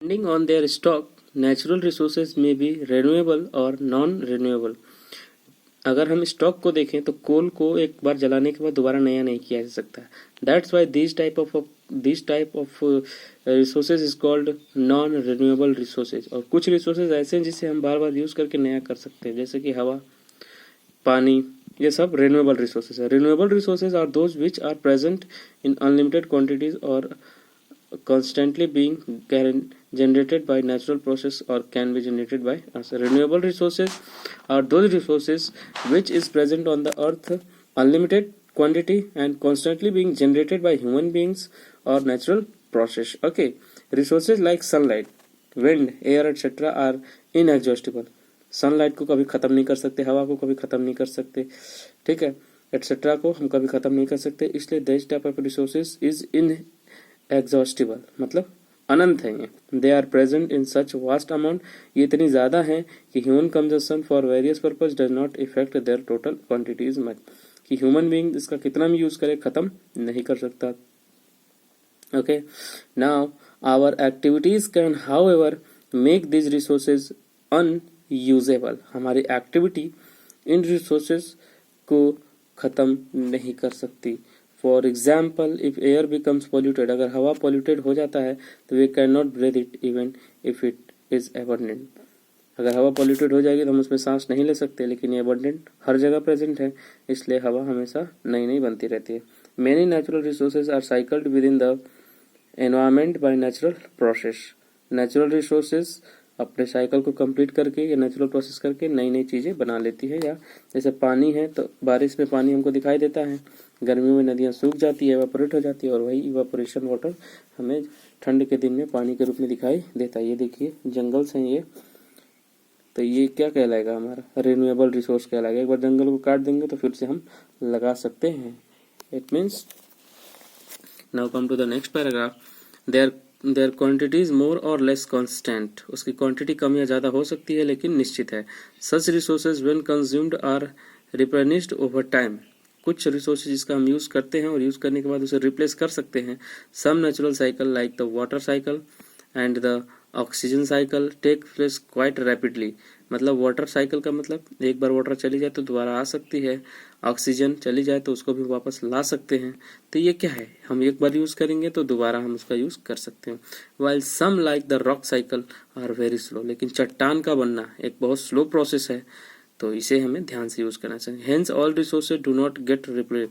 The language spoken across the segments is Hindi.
Depending on their stock, natural resources may be renewable or non-renewable. अगर हम स्टॉक को देखें तो कोल को एक बार जलाने के बाद दोबारा नया नहीं किया जा सकता. That's why this type of resources is called non renewable resources. और कुछ रिसोर्सेज ऐसे हैं जिसे हम बार बार यूज करके नया कर सकते हैं, जैसे कि हवा, पानी, ये सब रिन्यूएबल रिसोर्सेज है. Renewable resources are those which are present in unlimited quantities और constantly being generated by natural process or can be generated by us. Renewable resources are those resources which is present on the earth unlimited quantity and constantly being generated by human beings or natural process. Okay, resources like sunlight, wind, air etc are inexhaustible. Sunlight को कभी ख़त्म नहीं कर सकते, हवा को कभी ख़त्म नहीं कर सकते, ठीक है, एटसेट्रा को हम कभी ख़त्म नहीं कर सकते. इसलिए this type of resources is inexhaustible, मतलब अनंत है. They are present in such vast amount, ये इतनी ज़्यादा है कि human consumption for various purpose does not affect their total quantities much, कि ह्यूमन बीइंग इसका कितना भी यूज़ करे ख़त्म नहीं कर सकता. Okay, now our activities can however make this resources unusable. हमारी एक्टिविटी इन रिसोर्सेज को ख़त्म नहीं कर सकती. For example, if air becomes polluted, अगर हवा पॉल्यूटेड हो जाता है तो we can not breathe it even if it is abundant. अगर हवा पॉल्यूटेड हो जाएगी तो हम उसमें सांस नहीं ले सकते, लेकिन ये एबंडेंट हर जगह प्रेजेंट है, इसलिए हवा हमेशा नई नई बनती रहती है. Many natural resources are cycled within the environment by natural process. Natural resources अपने साइकिल को कंप्लीट करके या नेचुरल प्रोसेस करके नई नई चीज़ें बना लेती है. या जैसे पानी है तो बारिश में पानी हमको दिखाई देता है, गर्मियों में नदियाँ सूख जाती है, इवापोरेट हो जाती है, और वही इवापोरेशन वाटर हमें ठंड के दिन में पानी के रूप में दिखाई देता है. ये देखिए जंगल्स हैं ये, तो ये क्या कहलाएगा, हमारा रिन्यूएबल रिसोर्स कहलाएगा. एक बार जंगल को काट देंगे तो फिर से हम लगा सकते हैं. It means now come to the next paragraph. There quantity is more और लेस कांस्टेंट. उसकी क्वांटिटी कम या ज़्यादा हो सकती है लेकिन निश्चित है. Such resources when consumed are replenished over time. कुछ रिसोर्सेज जिसका हम यूज़ करते हैं और यूज़ करने के बाद उसे रिप्लेस कर सकते हैं. Some natural cycle like the water cycle and the oxygen cycle take place quite rapidly. मतलब वाटर साइकिल का मतलब एक बार वाटर चली जाए तो दोबारा आ सकती है, ऑक्सीजन चली जाए तो उसको भी वापस ला सकते हैं. तो ये क्या है, हम एक बार यूज़ करेंगे तो दोबारा हम उसका यूज़ कर सकते हैं. While some like the rock cycle are very slow. लेकिन चट्टान का बनना एक बहुत स्लो प्रोसेस है, तो इसे हमें ध्यान से यूज़ करना चाहिए. Hence all resources do not get replace.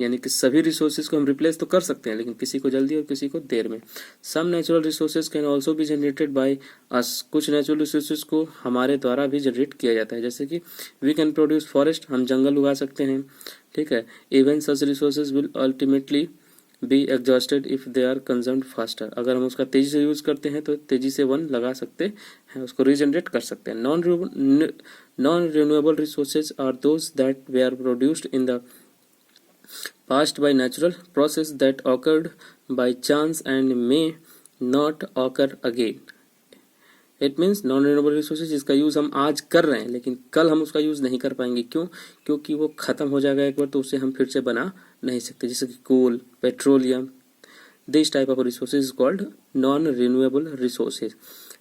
यानी कि सभी रिसोर्सेज को हम रिप्लेस तो कर सकते हैं, लेकिन किसी को जल्दी और किसी को देर में. Some natural resources can also be generated by us. कुछ नेचुरल रिसोर्सेज को हमारे द्वारा भी जनरेट किया जाता है, जैसे कि वी कैन प्रोड्यूस फॉरेस्ट, हम जंगल उगा सकते हैं, ठीक है. Even such resources will ultimately be exhausted if they are consumed faster. अगर हम उसका तेजी से यूज करते हैं तो तेजी से वन लगा सकते हैं, उसको रीजनरेट कर सकते हैं. Non renewable resources are those that they are produced in the past by natural process that occurred by chance and may not occur again. It means non renewable resources जिसका यूज़ हम आज कर रहे हैं लेकिन कल हम उसका यूज़ नहीं कर पाएंगे. क्यों? क्योंकि वो ख़त्म हो जाएगा एक बार, तो उसे हम फिर से बना नहीं सकते. जैसे कि coal, petroleum, this type of resources is called non renewable resources.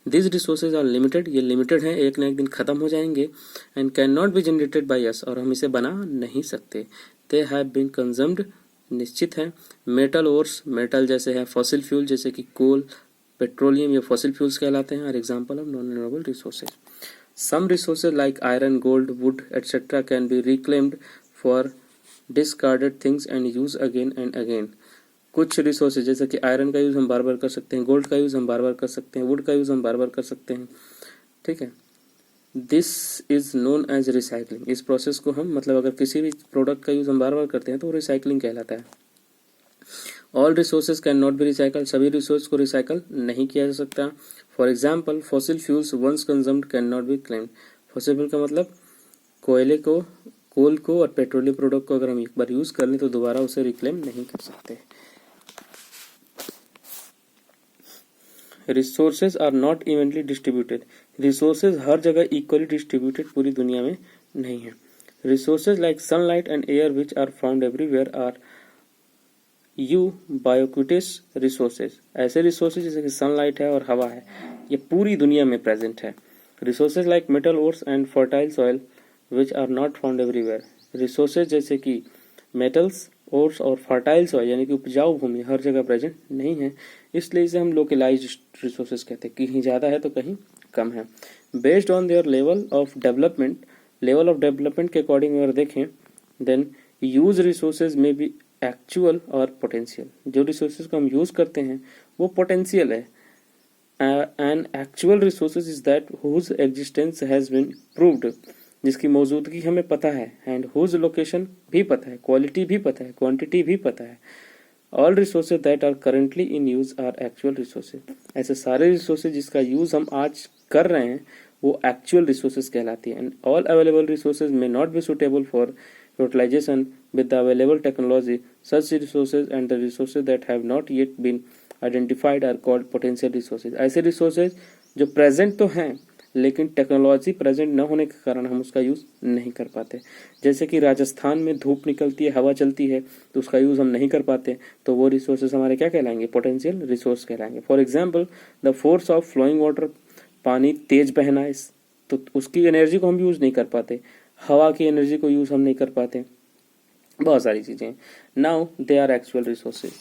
This resources are limited. ये लिमिटेड है, एक ना एक दिन ख़त्म हो जाएंगे. And can not be generated by us. और हम इसे बना नहीं सकते. They have been consumed. निश्चित है. मेटल ओर्स, मेटल जैसे है फॉसिल फ्यूल, जैसे कि कोल, पेट्रोलियम, ये फॉसिल फ्यूल्स कहलाते हैं, are example of non renewable resources. Some resources like iron, gold, wood etcetera can be reclaimed for discarded things and use again and again. कुछ रिसोर्सेज जैसे कि आयरन का यूज़ हम बार बार कर सकते हैं, गोल्ड का यूज़ हम बार बार कर सकते हैं, वुड का यूज़ हम बार बार कर सकते हैं, ठीक है. This is known as recycling. इस प्रोसेस को हम, मतलब अगर किसी भी प्रोडक्ट का यूज़ हम बार बार करते हैं तो रिसाइकलिंग कहलाता है. All resources can not be recycle. सभी रिसोर्स को रिसाइकल नहीं किया जा सकता. For example, fossil fuels once consumed can not be claimed. Fossil fuel का मतलब कोयले को, कोल को और पेट्रोलियम प्रोडक्ट को अगर हम एक बार यूज़ कर लें तो दोबारा उसे रिक्लेम नहीं कर सकते. Resources are not evenly distributed. Resources हर जगह इक्वली डिस्ट्रीब्यूटेड पूरी दुनिया में नहीं है. Resources like sunlight and air which are found everywhere are ubiquitous resources, ऐसे रिसोर्सेज जैसे कि सनलाइट है और हवा है, ये पूरी दुनिया में प्रेजेंट है. Resources like metal ores and fertile soil which are not found everywhere. Resources जैसे कि मेटल्स, ओर्स और फर्टाइल सॉइल यानी कि उपजाऊ भूमि हर जगह प्रेजेंट नहीं है, इसलिए इसे हम लोकलाइज्ड रिसोर्सेज कहते हैं. कहीं ज़्यादा है तो कहीं कम है. Based on their level of development के अकॉर्डिंग अगर देखें, देन यूज रिसोर्सेज में बी एक्चुअल और पोटेंशियल. जो रिसोर्सेज को हम यूज करते हैं वो पोटेंशियल है. An actual resources is that whose existence has been proved, जिसकी मौजूदगी हमें पता है, एंड हुज लोकेशन भी पता है, क्वालिटी भी पता है, क्वांटिटी भी पता है. All resources that are currently in use are actual resources. ऐसे सारे रिसोर्सेज जिसका यूज हम आज कर रहे हैं वो एक्चुअल रिसोर्सेज कहलाती है. And all available resources may not be suitable for utilization with the available technology. Such resources and the resources that have not yet been identified are called potential resources. ऐसे resources जो present तो हैं लेकिन टेक्नोलॉजी प्रेजेंट न होने के कारण हम उसका यूज़ नहीं कर पाते. जैसे कि राजस्थान में धूप निकलती है, हवा चलती है, तो उसका यूज़ हम नहीं कर पाते, तो वो रिसोर्सेज हमारे क्या कहलाएंगे? पोटेंशियल रिसोर्स कहलाएंगे. For example the force of flowing water, पानी तेज बहना है तो उसकी एनर्जी को हम यूज़ नहीं कर पाते, हवा की एनर्जी को यूज़ हम नहीं कर पाते, बहुत सारी चीज़ें. Now they are actual resources.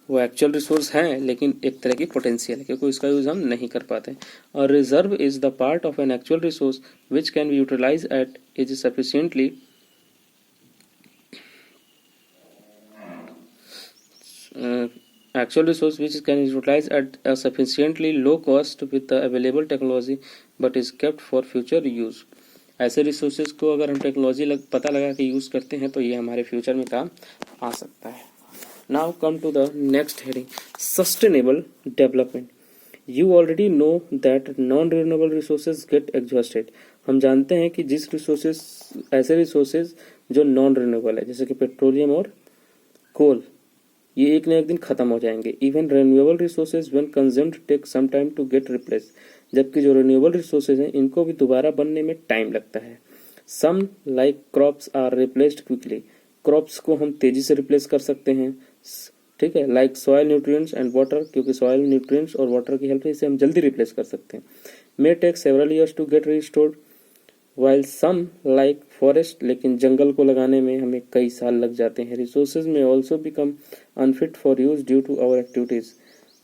वो एक्चुअल रिसोर्स हैं लेकिन एक तरह की पोटेंशियल है क्योंकि इसका यूज़ हम नहीं कर पाते. और reserve is the part of an actual resource which can be utilize at is sufficiently actual resource which can be utilized at a sufficiently low cost with the available technology but is kept for future use. ऐसे रिसोर्सेज को अगर हम टेक्नोलॉजी पता लगा के यूज़ करते हैं तो ये हमारे फ्यूचर में काम आ सकता है. Now come to the next heading, sustainable development. You already know that non renewable resources get exhausted. हम जानते हैं कि जिस रिसोर्सेज, ऐसे रिसोर्सेज जो नॉन रिन्यूएबल है जैसे कि पेट्रोलियम और कोल, ये एक न एक दिन खत्म हो जाएंगे. Even renewable resources when consumed take some time to get replace. जबकि जो रिन्यूएबल रिसोर्सेज हैं इनको भी दोबारा बनने में टाइम लगता है. Some like crops are replaced quickly. Crops को हम तेजी से रिप्लेस कर सकते हैं, ठीक है. Like soil nutrients and water, क्योंकि सॉयल न्यूट्रिएंट्स और वाटर की हेल्प से इसे हम जल्दी रिप्लेस कर सकते हैं. May take several years to get restored while some like forest, लेकिन जंगल को लगाने में हमें कई साल लग जाते हैं. रिसोर्सेज में also become unfit for use due to our activities.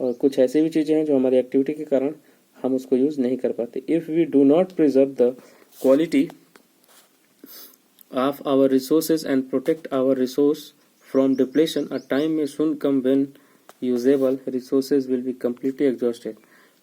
और कुछ ऐसी भी चीज़ें हैं जो हमारी एक्टिविटी के कारण हम उसको यूज नहीं कर पाते. If we do not preserve the quality of our resources and protect our resource from depletion, a time में soon come when usable resources will be completely exhausted.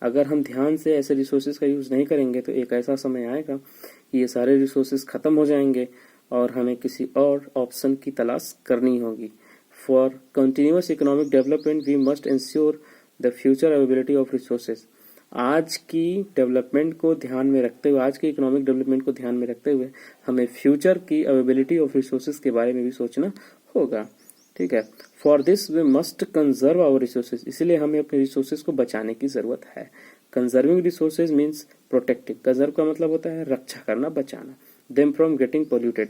अगर हम ध्यान से ऐसे रिसोर्सेज का यूज नहीं करेंगे तो एक ऐसा समय आएगा कि ये सारे रिसोर्सेज खत्म हो जाएंगे और हमें किसी और ऑप्शन की तलाश करनी होगी. For continuous economic development we must ensure the future availability of resources. आज की डेवलपमेंट को ध्यान में रखते हुए, आज के इकोनॉमिक डेवलपमेंट को ध्यान में रखते हुए हमें फ्यूचर की अवेलेबिलिटी ऑफ रिसोर्सेज के बारे में भी सोचना होगा, ठीक है. For this we must conserve our resources. इसलिए हमें अपने रिसोर्सेज को बचाने की जरूरत है. Conserving resources means protecting. Conserve का मतलब होता है रक्षा करना, बचाना. Them from getting polluted,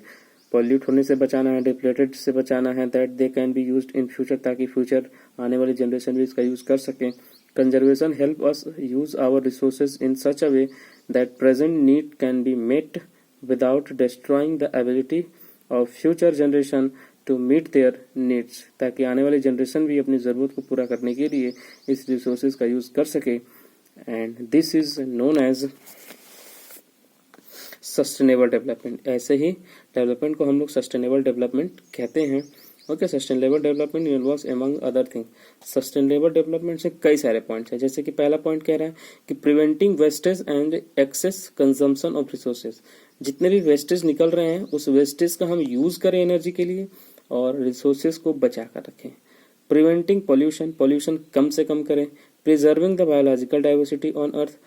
pollute होने से बचाना है, डिप्लेटेड से बचाना है, that they can be used in future, ताकि फ्यूचर आने वाली जनरेशन भी इसका यूज कर सकें. Conservation help us use our resources in such a way that present need can be met without destroying the ability of future generation to meet their needs. ताकि आने वाली जनरेशन भी अपनी ज़रूरत को पूरा करने के लिए इस रिसोर्सेज का यूज़ कर सके. And this is known as sustainable development. ऐसे ही डेवलपमेंट को हम लोग सस्टेनेबल डेवलपमेंट कहते हैं. Okay, sustainable development involves among other thing. Sustainable development से कई सारे पॉइंट्स हैं. जैसे कि पहला पॉइंट कह रहा है कि preventing wastage and excess consumption of resources. जितने भी वेस्टेज निकल रहे हैं उस वेस्टेज का हम यूज करें एनर्जी के लिए और रिसोर्सेज को बचा कर रखें. प्रिवेंटिंग पॉल्यूशन, पॉल्यूशन कम से कम करें. Preserving the biological diversity on earth,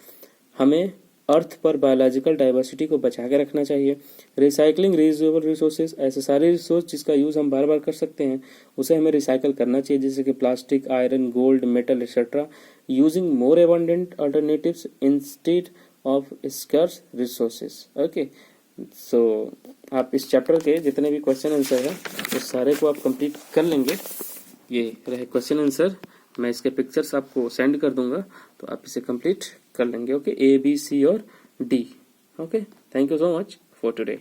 हमें अर्थ पर बायोलॉजिकल डाइवर्सिटी को बचा के रखना चाहिए. रिसाइकलिंग रीयूजेबल रिसोर्सेज, ऐसे सारे रिसोर्स जिसका यूज हम बार बार कर सकते हैं उसे हमें रिसाइकल करना चाहिए, जैसे कि plastic, iron, gold, metal etcetera. Using more abundant alternatives instead of scarce resources. Okay, so आप इस चैप्टर के जितने भी क्वेश्चन आंसर है उस सारे को आप कंप्लीट कर लेंगे ये रहे क्वेश्चन आंसर। मैं इसके पिक्चर्स आपको सेंड कर दूंगा, तो आप इसे कंप्लीट कर लेंगे। ओके, A, B, C और D। Okay, thank you so much for today.